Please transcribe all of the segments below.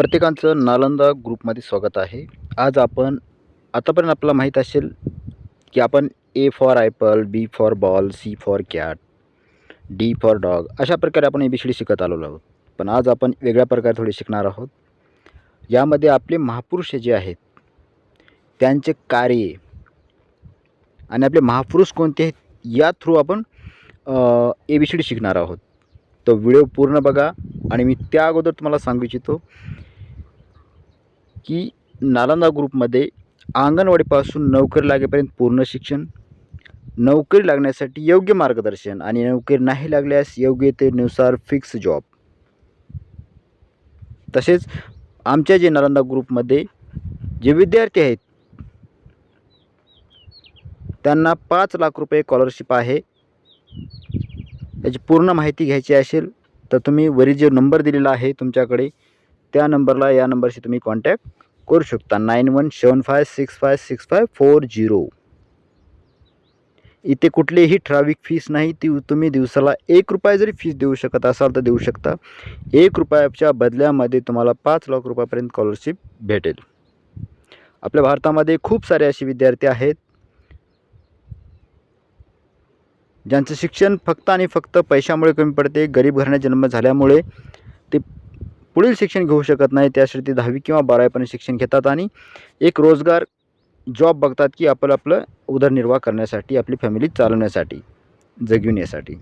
प्रत्येकाचं नालंदा ग्रुपमध्ये स्वागत आहे. आज आपण आतापर्यंत आपल्याला माहीत असेल, की आपण A for apple, B for ball, C for cat, D for dog अशा प्रकारे आपण एबीसीडी शिकत आलेलो आहोत. पण आज आपण वेगळ्या प्रकारे थोडी शिकणार आहोत. यामध्ये आपले महापुरुष जे आहेत, त्यांचे कार्य आणि आपले महापुरुष कोणते आहेत, या थ्रू आपण एबीसीडी शिकणार आहोत. तो व्हिडिओ पूर्ण बघा आणि मी त्या अगोदर तुम्हाला सांगू इच्छितो, की नालंदा ग्रुपमध्ये अंगणवाडीपासून नोकरी लागेपर्यंत पूर्ण शिक्षण, नोकरी लागण्यासाठी योग्य मार्गदर्शन आणि नोकरी नाही लागल्यास योग्यतेनुसार फिक्स जॉब. तसेच आमच्या जे नालंदा ग्रुपमध्ये जे विद्यार्थी आहेत, त्यांना 5 लाख रुपये स्कॉलरशिप आहे. याची पूर्ण माहिती घ्यायची असेल तर तुम्ही वरील जो नंबर दिलेला आहे तुमच्याकडे, त्या नंबरला या नंबरशी तुम्ही कॉन्टॅक्ट करू शकता. 9175656540. इथे कुठलीही ठराविक फीस नाही. ती तुम्ही दिवसाला ₹1 जरी फीस देऊ शकत असाल तर देऊ शकता. ₹1च्या बदल्यामध्ये तुम्हाला 5 लाख रुपयापर्यंत स्कॉलरशिप भेटेल. आपल्या भारतामध्ये खूप सारे असे विद्यार्थी आहेत, ज्यांचं शिक्षण फक्त आणि फक्त पैशामुळे कमी पडते. गरीब घराण्यात जन्म झाल्यामुळे ते पुढील शिक्षण घेऊ शकत नाही. त्यासाठी ते 10वी किंवा 12वीपर्यंत शिक्षण घेतात आणि एक रोजगार जॉब बघतात, की आपलं उदरनिर्वाह करण्यासाठी, आपली फॅमिली चालवण्यासाठी, जगविण्यासाठी.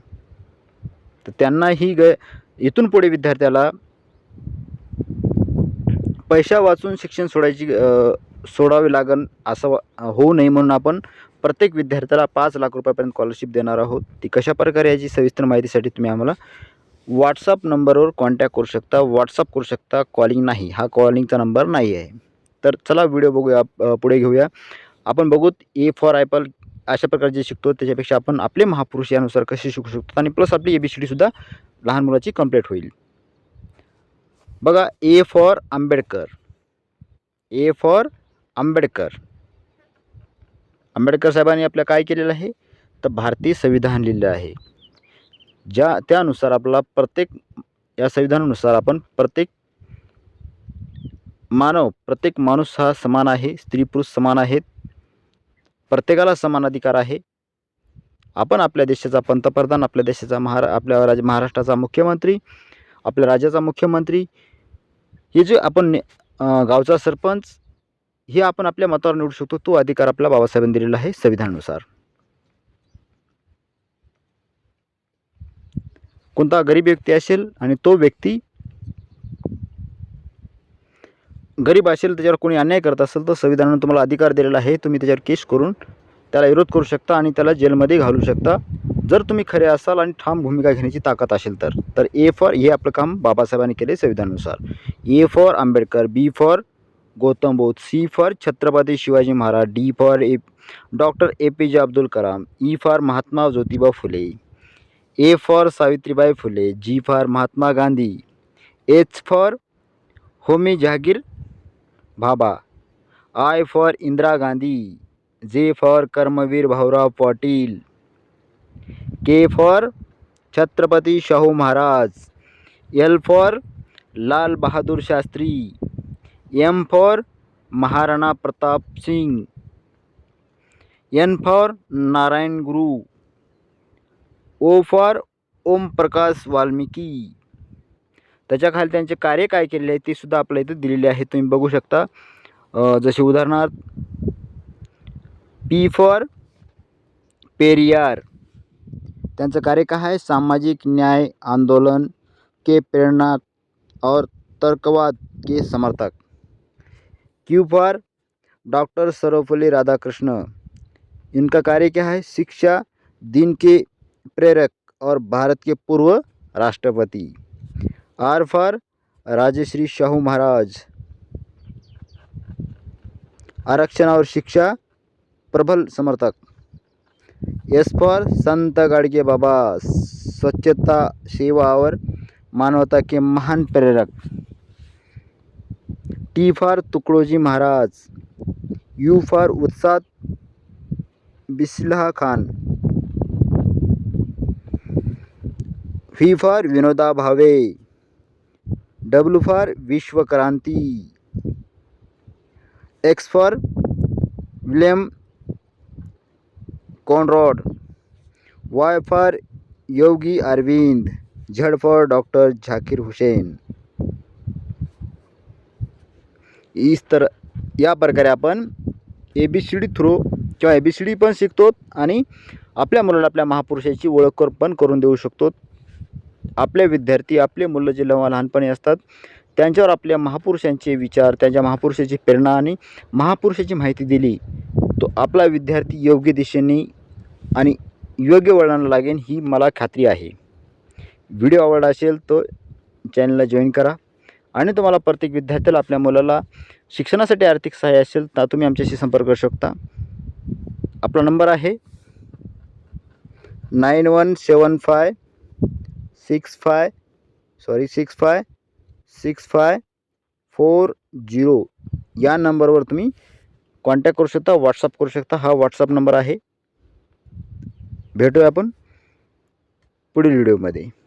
तर त्यांनाही इथून पुढे विद्यार्थ्याला पैसा वाचून शिक्षण सोडावे लागेल असं होऊ नये, म्हणून आपण प्रत्येक विद्यार्थ्याला 5 लाख रुपयापर्यंत स्कॉलरशिप देणार आहोत. ती कशाप्रकारे याची सविस्तर माहितीसाठी तुम्ही आम्हाला व्हॉट्सअप नंबरवर कॉन्टॅक्ट करू शकता, व्हॉट्सअप करू शकता. कॉलिंग नाही, हा कॉलिंगचा नंबर नाही आहे. तर चला व्हिडिओ बघूया, पुढे घेऊया. आपण बघूत ए फॉर ॲपल अशा प्रकारे जे शिकतो त्याच्यापेक्षा आपण आपले महापुरुष यानुसार कसे शिकू शकतो आणि प्लस आपली एबीसीडीसुद्धा लहान मुलाची कंप्लीट होईल. बघा, ए for Ambedkar. A for Ambedkar. Ambedkar साहेबांनी आपलं काय केलेलं आहे, तर भारतीय संविधान लिहिलं आहे. त्यानुसार आपला या संविधानानुसार आपण प्रत्येक माणूस हा समान आहे. स्त्री पुरुष समान आहेत. प्रत्येकाला समान अधिकार आहे. आपण आपल्या देशाचा पंतप्रधान, आपल्या देशाचा महाराष्ट्राचा मुख्यमंत्री, आपल्या राज्याचा मुख्यमंत्री, हे जे आपण गावचा सरपंच, हे आपण आपल्या मतावर निवडू शकतो. तो अधिकार आपला बाबासाहेबांनी दिलेला आहे संविधानानुसार. कोणता गरीब व्यक्ती असेल आणि तो व्यक्ती गरीब असेल, त्याच्यावर कोणी अन्याय करत असेल तर संविधानाने तुम्हाला अधिकार दिलेला आहे. तुम्ही त्याच्यावर केस करून त्याला विरोध करू शकता आणि त्याला जेलमध्ये घालू शकता, जर तुम्ही खरे असाल आणि ठाम भूमिका घेण्याची ताकद असेल तर. तर ए फॉर हे आपलं काम बाबासाहेबांनी केले संविधानानुसार. A for Ambedkar, B for Gautam Buddha, C for Chhatrapati Shivaji Maharaj, D for doctor APJ Abdul Kalam, E for Mahatma Jyotiba Phule, A for Savitribai Phule, G for Mahatma Gandhi, H for Homi Jehangir Bhabha, I for Indira Gandhi, J for Karmaveer Bhaurao Patil, K for Chhatrapati Shahu Maharaj, L for Lal Bahadur Shastri, M for Maharana Pratap Singh, N for Narayana Guru, O for Om Prakash Valmiki. त्याच्याखाली त्यांचे कार्य काय केलेले आहे ते सुद्धा आपल्या इथे दिलेले आहे, तुम्ही बघू शकता. जसे उदाहरणार्थ पी फॉर पेरियार. त्यांचं कार्य काय आहे, सामाजिक न्याय आंदोलन के प्रेरणा और तर्कवाद के समर्थक. Q for doctor Sarvepalli Radhakrishna. इनका कार्य क्या है, शिक्षा दिन के प्रेरक और भारत के पूर्व राष्ट्रपति. आर फॉर राजश्री शाहू महाराज, आरक्षण और शिक्षा प्रबल समर्थक. एस फॉर संत गाडगे बाबा, स्वच्छता सेवा और मानवता के महान प्रेरक. T for Tukdoji Maharaj, U for Ustad Bismillah Khan, V for Vinoba Bhave, W for विश्वक्रांती, X for William Conrad, Y for Yogi Arvind, Z for doctor Zakir Hussain. या प्रकारे आपण ABCD थ्रू किंवा ABCD पण शिकतो आणि आपल्या मुलाला आपल्या महापुरुषाची ओळख पण करून देऊ शकतो. आपले विद्यार्थी, आपले मुलं जे लहानपणी असतात त्यांच्यावर आपल्या महापुरुषांचे विचार, त्यांच्या महापुरुषाची प्रेरणा आणि महापुरुषाची माहिती दिली तो आपला विद्यार्थी योग्य दिशेने आणि योग्य वळणाला लागेल ही मला खात्री आहे. व्हिडिओ आवडला असेल तर चॅनलला जॉईन करा आणि तुम्हाला प्रत्येक विद्यार्थ्याला आपल्या मुलाला शिक्षणासाठी आर्थिक सहाय्य असेल तर तुम्ही आमच्याशी संपर्क करू शकता. आपला नंबर आहे 9175656540. या नंबरवर तुम्ही कॉन्टॅक्ट करू शकता, व्हॉट्सअप करू शकता. हा व्हॉट्सअप नंबर आहे. भेटूया आपण पुढील व्हिडिओमध्ये.